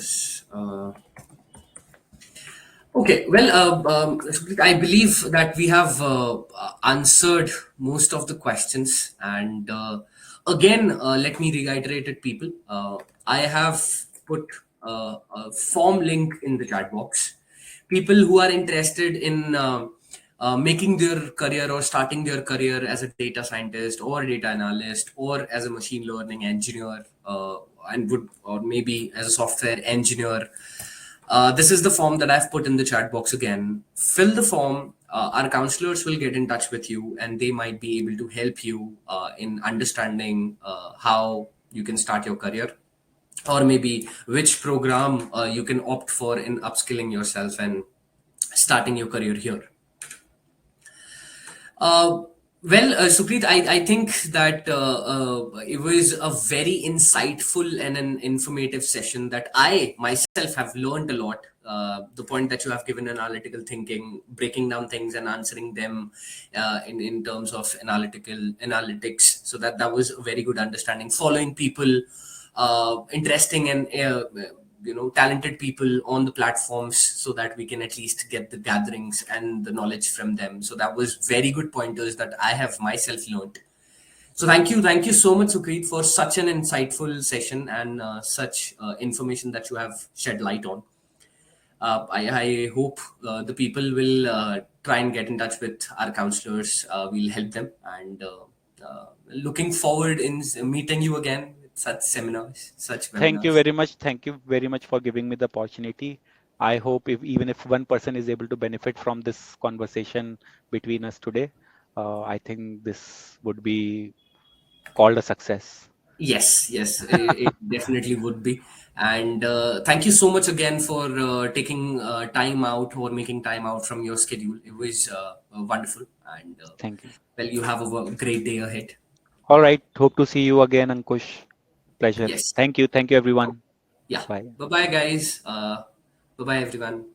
Well, Sukrit, I believe that we have answered most of the questions, and again, let me reiterate it, people. I have put a form link in the chat box. People who are interested in making their career or starting their career as a data scientist or data analyst or as a machine learning engineer, and would, or maybe as a software engineer, this is the form that I've put in the chat box again. Fill the form. Our counselors will get in touch with you, and they might be able to help you in understanding how you can start your career, or maybe which program you can opt for in upskilling yourself and starting your career here. Uh, Sukrit, I think that it was a very insightful and an informative session that I myself have learned a lot. The point that you have given analytical thinking, breaking down things and answering them in terms of analytical analytics, so that was a very good understanding. Following people, interesting and talented people on the platforms, so that we can at least get the gatherings and the knowledge from them. So that was very good pointers that I have myself learned. So thank you so much, Sukrit, for such an insightful session and such information that you have shed light on. I hope the people will try and get in touch with our counselors. We'll help them, and looking forward in meeting you again with such seminars, such Thank you webinars. very much. Thank you very much for giving me the opportunity. I hope if even if one person is able to benefit from this conversation between us today, I think this would be called a success. Yes, yes, it definitely would be. And thank you so much again for taking time out or making time out from your schedule. It was wonderful. And Thank you. well, you have a great day ahead. All right. Hope to see you again, Ankush. Pleasure. Yes. Thank you. Thank you, everyone. Yeah. Bye. Bye bye, guys. Bye bye, everyone.